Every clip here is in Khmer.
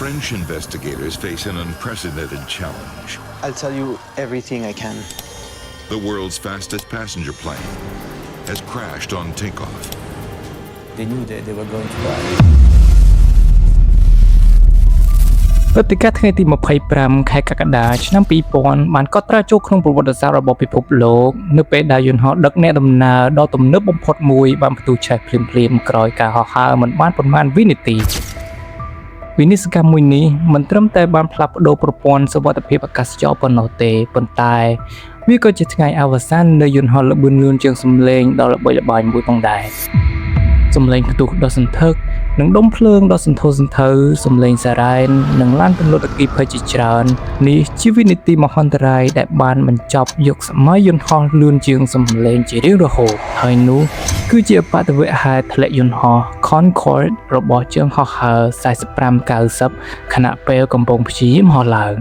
French investigators face an unprecedented challenge. I'll tell you everything I can. The world's fastest passenger plane has crashed on takeoff. They knew that they were going to die. ព្រឹត្តិការណ៍ថ្ងៃទី25ខែកក្កដាឆ្នាំ2000បានកត់ត្រាចូលក្នុងប្រវត្តិសាស្ត្ររបស់ពិភពលោកនៅពេលដែលយន្តហោះដឹកអ្នកដំណើរដ៏ទំនើបបំផុតមួយបានផ្ទុះឆេះភ្លាមៗក្រោយការហោះហើរមិនបានប៉ុន្មានវិនាទីវិនិស្សកម្មមួយនេះមិនត្រឹមតែបានផ្លាស់ប្ដូរប្រព័ន្ធសុវត្ថិភាពអាកាសចរប៉ុណ្ណោះទេប៉ុន្តែវាក៏ជាថ្ងៃអវសាននៃយន្តហោះល្បឿនលឿនជាងសម្លេងដ៏ល្បីល្បាញមួយផងដែរសម្លេងផ្ទុះដ៏សន្ធឹកនិងដុំភ្លើងដ៏សន្ធោសន្ធៅសម្លេងសារ៉ែននិងឡានពន្លត់អគ្គិភ័យជាច្រើននេះជាវិនាទីមហន្តរាយដែលបានបញ្ចប់យុគសម័យយន្តហោះលឿនជាងសម្លេងជារៀងរហូតហើយនោះគឺជាបដិវហេតុធ្លាក់យន្តហោះ Concorde របស់ជើងហោះហើរ45-90ខណៈពេលកំពុងព្យាយាមហោះឡើង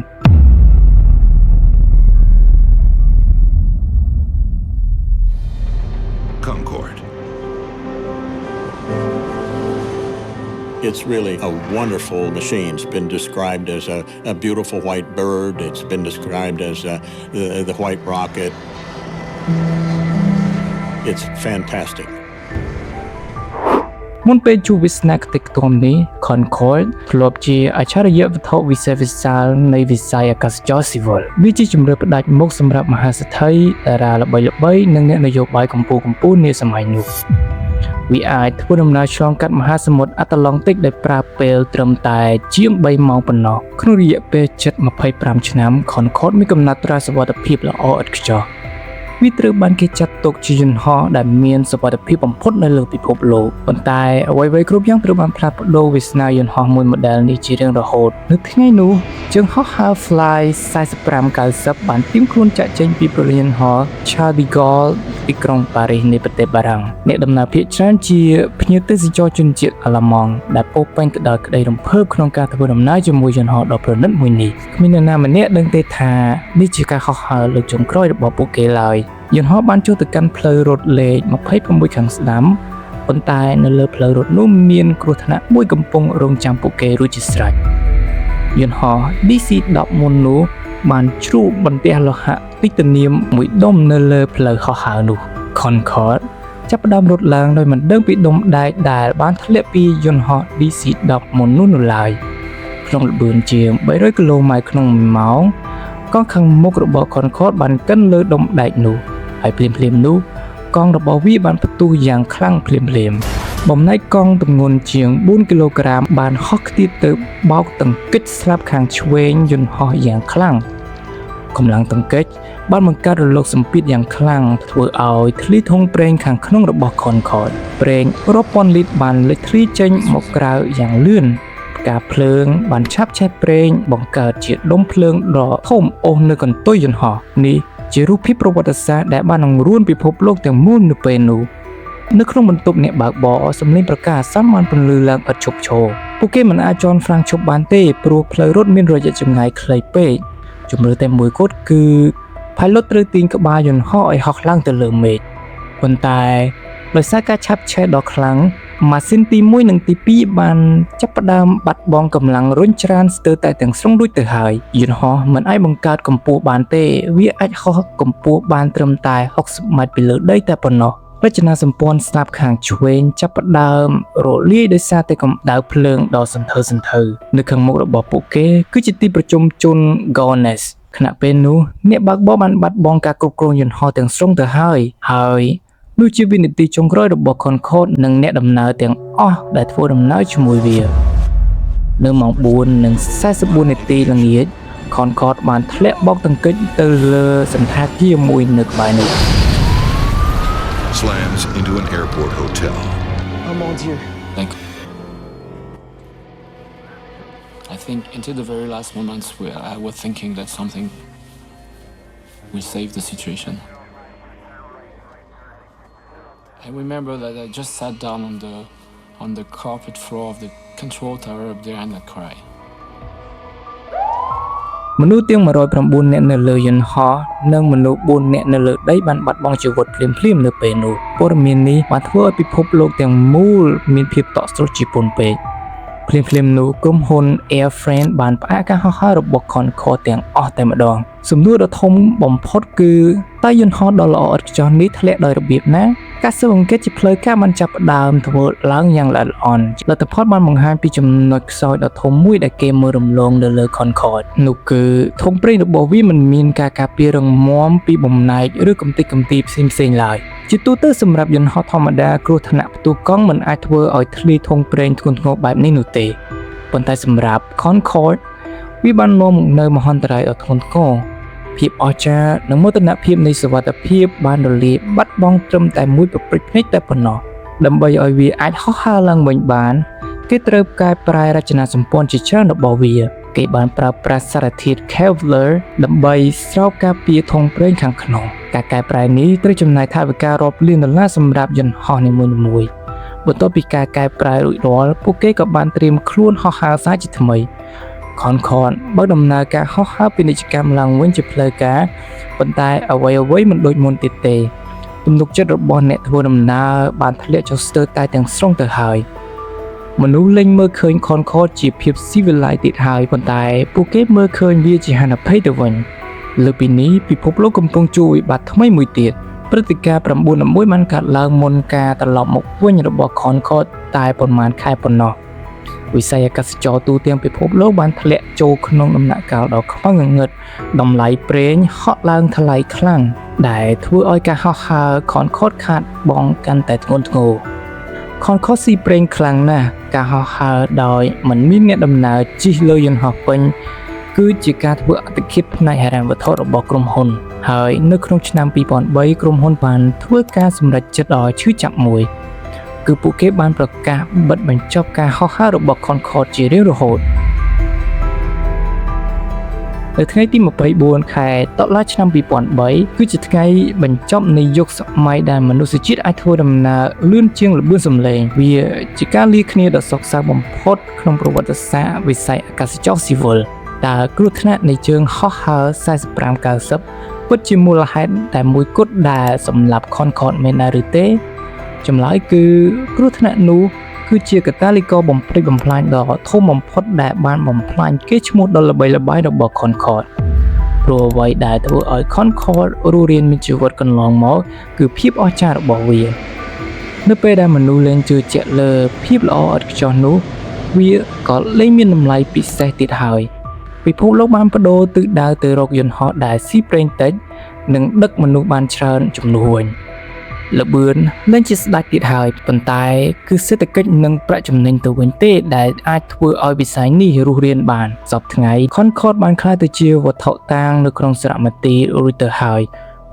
Concorde. It's really a wonderful machine. It's been described as a beautiful white bird. It's been described as the white rocket. It's fantastic. មុនពេលជួបវាសនាគតិខ្ទមនេះ Concorde ធ្លាប់ជាអច្ឆរិយវត្ថុវិសេសវិសាលនៃវិស័យអាកាសចរស៊ីវិលវាជាជម្រើសផ្ដាច់មុខសម្រាប់មហាសេដ្ឋីតារាល្បីៗនិងអ្នកនយោបាយកម្ពុជានាសម័យនោះវាអាចធ្វើដំណើរឆ្លងកាត់មហាសមុទ្រអាត្លង់ទិកដោយប្រើពេលត្រឹមតែជាង3ម៉ោងប៉ុណ្ណោះក្នុងរយៈពេលជិត25ឆ្នាំ Concorde មានកំណត់ត្រាសុវត្ថិភាពល្អឥតខ្ចោះវាត្រូវបានគេចាត់ទុកជាយន្តហោះដែលមានសុវត្ថិភាពបំផុតនៅលើពិភពលោកប៉ុន្តែអ្វីៗគ្រប់យ៉ាងត្រូវបានផ្លាស់ប្ដូរវាសនាយន្តហោះមួយ model នេះជារៀងរហូតនៅថ្ងៃនោះជើងហោះហើរ Fly 45-90បានទាញខ្លួនចាក់ចេញពីព្រលានយន្តហោះ Charles de Gaulle ទីក្រុងប៉ារីសនៃប្រទេសបារាំងអ្នកដំណើរភាគច្រើនជាភ្ញៀវទេសចរជនជាតិអាល្លឺម៉ង់ដែលពោរពេញទៅដោយក្តីរំភើបក្នុងការធ្វើដំណើរជាមួយយន្តហោះដ៏ប្រណិតមួយនេះគ្មាននរណាម្នាក់ដឹងទេថានេះជាការហោះហើរលើកចុងក្រោយរបស់ពួកគេឡើយយន្តហោះបានចូលទៅកាន់ផ្លូវរត់លេខ26ខាងស្ដាំប៉ុន្តែនៅលើផ្លូវរត់នោះមានគ្រោះថ្នាក់មួយកំពុងរង់ចាំពួកគេរួចជាស្រេចយន្តហោះ DC-10 មុននោះបានជ្រុះបន្ទះលោហៈទីតានីមមួយដុំនៅលើផ្លូវហោះហើរនោះ Concorde ចាប់ផ្ដើមរត់ឡើងដោយមិនដឹងពីដុំដែកដែលបានធ្លាក់ពីយន្តហោះ DC-10 មុននោះនៅឡើយក្នុងល្បឿនជាង300គីឡូម៉ែត្រក្នុង1ម៉ោងកង់ខាងមុខរបស់ Concorde បានកិនលើដុំដែកនោះហើយភ្លាមៗនោះកង់របស់វាបានផ្ទុះយ៉ាងខ្លាំងភ្លាមៗបំណែកកង់ទម្ងន់ជាង4គីឡូក្រាមបានហោះខ្ទាតទៅបោកទង្គិចស្លាប់ខាងឆ្វេងយន្តហោះយ៉ាងខ្លាំងកម្លាំងទង្គិចបានបង្កើតរលកសម្ពាធយ៉ាងខ្លាំងធ្វើឲ្យធ្លីធុងប្រេងខាងក្នុងរបស់ Concorde ប្រេងរាប់ពាន់លីត្របានលេចធ្លាយចេញមកក្រៅយ៉ាងលឿនការភ្លើងបានឆាបឆេះប្រេងបង្កើតជាដុំភ្លើងដ៏ធំអូសនៅកន្ទុយយន្តហោះនេះជារូបភាពប្រវត្តិសាស្ត្រដែលបានអង្រួនពិភពលោកទាំងមូលនៅពេលនោះនៅក្នុងបន្ទប់អ្នកបើកបរសម្លេងប្រកាសអាសន្នបានពន្លឺឡើងឥតឈប់ឈរពួកគេមិនអាចជន់ហ្វ្រាំងឈប់បានទេព្រោះផ្លូវរត់មានរយៈចម្ងាយខ្លីពេកជំរឿតែមួយគត់គឺ Pilot ត្រូវទាញក្បាលយន្តហោះឲ្យហោះឡើងទៅលើមេឃប៉ុន្តែដោយសារការឆាបឆេះដ៏ខ្លាំងម៉ាស៊ីនទី1និងទី2បានចាប់ផ្ដើមបាត់បង់កម្លាំងរុញច្រានស្ទើរតែទាំងស្រុងរួចទៅហើយយន្តហោះមិនអាចបង្កើតកម្ពស់បានទេវាអាចហោះកម្ពស់បានត្រឹមតែ60ម៉ែត្រពីលើដីតែប៉ុណ្ណោះរចនាសម្ព័ន្ធស្លាបខាងឆ្វេងចាប់ផ្ដើមរលាយដោយសារតែកម្ដៅភ្លើងដ៏សន្ធើសន្ធៅនៅខាងមុខរបស់ពួកគេគឺជាទីប្រជុំជន Gonesse ខណៈពេលនោះអ្នកបើកបរបានបាត់បង់ការគ្រប់គ្រងយន្តហោះទាំងស្រុងទៅហើយនោះជាវិនាទីចុងក្រោយរបស់ Concorde និងអ្នកដំណើរទាំងអស់ដែលធ្វើដំណើរជាមួយវានៅម៉ោង 4:44 នាទីល្ងាច Concorde បានធ្លាក់បោកទង្គិចទៅលើសណ្ឋាគារមួយនៅក្បែរនោះ Slams into an airport hotel. Oh mon Dieu. Thank you. I think into the very last moments where I was thinking that something will save the situation. I remember that I just sat down on the carpet floor of the control tower up there and I cried. មនុស្សទាំង109នាក់នៅលើយន្តហោះនិងមនុស្ស4នាក់នៅលើដីបានបាត់បង់ជីវិតភ្លាមៗនៅពេលនោះព័ត៌មាននេះបានធ្វើឲ្យពិភពលោកទាំងមូលមានភាពតក់ស្លុតជាពន់ពេក ភ្លាមៗនោះក្រុមហ៊ុន Air France បានផ្អាកការហោះហើររបស់ Concorde ទាំងអស់តែម្ដងសំណួរដ៏ធំបំផុតគឺតើយន្តហោះដ៏ល្អឥតខ្ចោះនេះធ្លាក់ដោយរបៀបណាការស៊ើបអង្កេតជាផ្លូវការបានចាប់ផ្ដើមធ្វើឡើងយ៉ាងល្អិតល្អន់លទ្ធផលបានបង្ហាញពីចំណុចខ្សោយដ៏ធំមួយដែលគេមើលរំលងនៅលើ Concorde នោះគឺធុងប្រេងរបស់វាមិនមានការការពាររឹងមាំពីបំណែកឬកំទេចកំទីផ្សេងៗឡើយជាទូទៅសម្រាប់យន្តហោះធម្មតាគ្រោះថ្នាក់ផ្ទុះកង់មិនអាចធ្វើឲ្យធ្លាយធុងប្រេងធ្ងន់ធ្ងរបែបនេះនោះទេប៉ុន្តែសម្រាប់ Concorde វាបាននាំមកនូវមហន្តរាយដ៏ធ្ងន់ធ្ងរភាពអស្ចារ្យនិងមោទនភាពនៃសុវត្ថិភាពបានរលាយបាត់បង់ត្រឹមតែមួយប្រព្រឹត្តភ្នែកតែប៉ុណ្ណោះដើម្បីឲ្យវាអាចហោះហើរឡើងវិញបានគេត្រូវកែប្រែរចនាសម្ព័ន្ធជាច្រើនរបស់វាគេបានប្រើប្រាស់សារធាតុ Kevlar ដើម្បីស្រោបការពារធុងប្រេងខាងក្នុងការកែប្រែនេះត្រូវចំណាយថវិការាប់លានដុល្លារសម្រាប់យន្តហោះនីមួយៗបន្ទាប់ពីការកែប្រែរួចរាល់ពួកគេក៏បានត្រៀមខ្លួនហោះហើរសារជាថ្មី Concorde បើដំណើរការហោះហើរពាណិជ្ជកម្មឡើងវិញជាផ្លូវការប៉ុន្តែអ្វីមិនដូចមុនទៀតទេទំនុកចិត្តរបស់អ្នកធ្វើដំណើរបានធ្លាក់ចុះស្ទើរតែទាំងស្រុងទៅហើយមនុស្សលែងមើលឃើញ Concorde ជាភាពស៊ីវិល័យទៀតហើយប៉ុន្តែពួកគេមើលឃើញវាជាហានិភ័យទៅវិញលើពីនេះពិភពលោកកំពុងជួបវិបត្តិថ្មីមួយទៀតព្រឹត្តិការណ៍911បានកើតឡើងមុនការត្រឡប់មកវិញរបស់ Concorde តែប៉ុន្មានខែប៉ុណ្ណោះវិស័យអាកាសចរទូទាំងពិភពលោកបានធ្លាក់ចូលក្នុងដំណាក់កាលដ៏ខ្វឹងងងឹតតម្លៃប្រេងហក់ឡើងថ្លៃខ្លាំងដែលធ្វើឲ្យការហោះហើរ Concorde ខាតបង់កាន់តែធ្ងន់ធ្ងរ Concorde ស៊ីប្រេងខ្លាំងណាស់ការហោះហើរដោយមិនមានអ្នកដំណើរជិះលើយន្តហោះពេញគឺជាការធ្វើអត្តឃាតផ្នែកហិរញ្ញវត្ថុរបស់ក្រុមហ៊ុនហើយនៅក្នុងឆ្នាំ2003ក្រុមហ៊ុនបានធ្វើការសម្រេចចិត្តដ៏ឈឺចាប់មួយគឺពួកគេបានប្រកាសបិទបញ្ចប់ការហោះហើររបស់ Concorde ជារៀងរហូតនៅថ្ងៃទី24ខែតុលាឆ្នាំ2003គឺជាថ្ងៃបញ្ចប់នៃយុគសម័យដែលមនុស្សជាតិអាចធ្វើដំណើរលឿនជាងល្បឿនសំឡេងវាជាការលាគ្នាដ៏សោកសៅបំផុតក្នុងប្រវត្តិសាស្ត្រវិស័យអាកាសចរស៊ីវិលតើគ្រោះថ្នាក់នៃជើងហោះហើរ45-90ពិតជាមូលហេតុតែមួយគត់ដែលសម្លាប់ Concorde មែនដែរឬទេចម្លើយគឺគ្រោះថ្នាក់នោះគឺជាកាតាលីករបំផ្លិចបំផ្លាញដ៏ធំបំផុតដែលបានបំផ្លាញកេរ្តិ៍ឈ្មោះដ៏ល្បីល្បាញរបស់ Concorde ព្រោះអ្វីដែលធ្វើឲ្យ Concorde រស់រានមានជីវិតកន្លងមកគឺភាពអស្ចារ្យរបស់វានៅពេលដែលមនុស្សលែងជឿជាក់លើភាពល្អឥតខ្ចោះនោះវាក៏លែងមានតម្លៃពិសេសទៀតហើយពិភពលោកបានបដូរទិសដៅទៅរកយន្តហោះដែលស៊ីប្រេងតិចនិងដឹកមនុស្សបានច្រើនជំនួសវិញល្បឿនលែងជាស្ដេចទៀតហើយប៉ុន្តែគឺសេដ្ឋកិច្ចនិងប្រាក់ចំណេញទៅវិញទេដែលអាចធ្វើឲ្យវិស័យនេះរស់រានបានសប្តាហ៍ថ្ងៃ Concorde បានក្លាយទៅជាវត្ថុតាងនៅក្នុងសារមន្ទីររួចទៅហើយ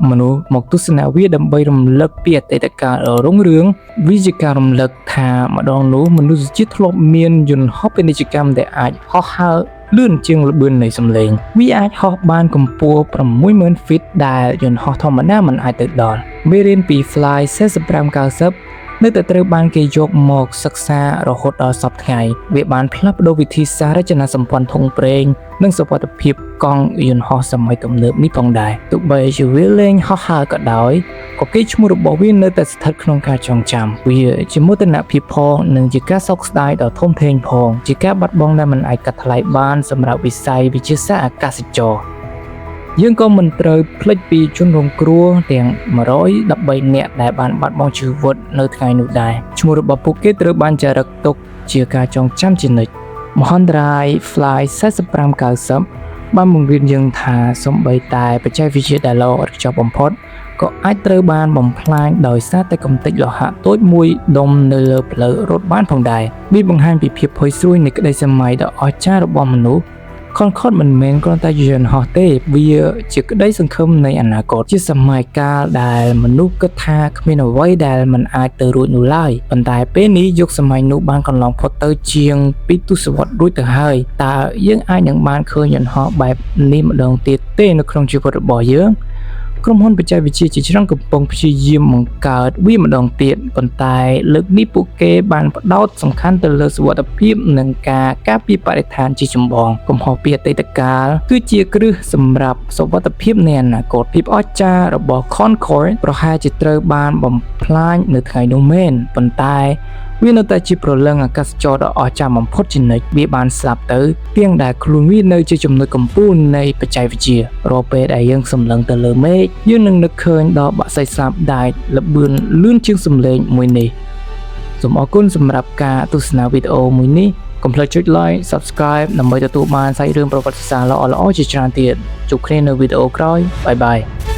មនុស្សមកទស្សនាវាដើម្បីរំលឹកពីអតីតកាលរុងរឿងវាជាការរំលឹកថាម្ដងនោះមនុស្សជាតិធ្លាប់មានយន្តហោះពាណិជ្ជកម្មដែលអាចហោះហើរលឿនជាងល្បឿននៃសំឡេងវាអាចហោះបានកម្ពស់ 60,000 feet ដែលយន្តហោះធម្មតាមិនអាចទៅដល់មេរៀនពី Fly 45-90នៅតែត្រូវបានគេយកមកសិក្សារហូតដល់សប្តាហ៍ថ្ងៃវាបានផ្លាស់ប្ដូរវិធីសាស្ត្ររចនាសម្ព័ន្ធធុងប្រេងនិងសុវត្ថិភាពកង់យន្តហោះសម័យទំនើបនេះផងដែរទោះបីជាវាលែងហោះហើរក៏ដោយក៏កេរ្តិ៍ឈ្មោះរបស់វានៅតែស្ថិតក្នុងការចងចាំវាជាមោទនភាពផងនិងជាការសោកស្ដាយដ៏ធំធេងផងជាការបាត់បង់ដែលមិនអាចកាត់ថ្លៃបានសម្រាប់វិស័យវិទ្យាសាស្ត្រអាកាសចរយើងក៏មិនត្រូវភ្លេចពីជនរងគ្រោះទាំង113នាក់ដែលបានបាត់បង់ជីវិតនៅថ្ងៃនោះដែរឈ្មោះរបស់ពួកគេត្រូវបានចារឹកទុកជាការចងចាំជានិច្ចមហន្តរាយ Fly 45-90បានបង្រៀនយើងថាសូម្បីតែបច្ចេកវិទ្យាដែលល្អឥតខ្ចោះបំផុតក៏អាចត្រូវបានបំផ្លាញដោយសារតែកម្ទេចលោហៈតូចមួយដុំនៅលើផ្លូវរត់បានផងដែរវាបង្ហាញពីភាពផុយស្រួយនៃក្តីសម័យដ៏អស្ចារ្យរបស់មនុស្សConcorde មិនមែនគ្រាន់តែជាយន្តហោះទេវាជាក្តីសង្ឃឹមនៃអនាគតជាសម័យកាលដែលមនុស្សគិតថាគ្មានអ្វីដែលមិនអាចទៅរួចនោះឡើយប៉ុន្តែពេលនេះយុគសម័យនោះបានកន្លងផុតទៅជាង2ទសវត្សរ៍រួចទៅហើយតើយើងអាចនឹងបានឃើញយន្តហោះបែបនេះម្ដងទៀតទេនៅក្នុងជីវិតរបស់យើងក្រុមហ៊ុនបច្ចេកវិទ្យាជាច្រើនកំពុងព្យាយាមបង្កើតវាម្ដងទៀតប៉ុន្តែលើកនេះពួកគេបានផ្ដោតសំខាន់ទៅលើសុវត្ថិភាពនិងការការពារបរិស្ថានជាចម្បងកំហុសពីអតីតកាលគឺជាគ្រឹះសម្រាប់សុវត្ថិភាពនៃអនាគតភាពអស្ចារ្យរបស់ Concorde ប្រហែលជាត្រូវបានបំផ្លាញនៅថ្ងៃនោះមែនប៉ុន្តែ វានៅតែជាប្រលឹងអាកាសចរដ៏អស្ចារ្យបំផុតជានិច្ចវាបានស្លាប់ទៅទាំងដែលខ្លួនវានៅជាចំណុចកំពូលនៃបច្ចេកវិទ្យារាល់ពេលដែលយើងសម្លឹងទៅលើមេឃយើងនឹងនឹកឃើញដល់បក្សីស្លាបដែកល្បឿនលឿនជាងសំឡេងមួយនេះសូមអរគុណសម្រាប់ការទស្សនាវីដេអូមួយនេះកុំភ្លេចចុច like subscribe ដើម្បីទទួលបានសាច់រឿងប្រវត្តិសាស្ត្រល្អៗជាច្រើនទៀតជួបគ្នានៅវីដេអូក្រោយបាយបាយ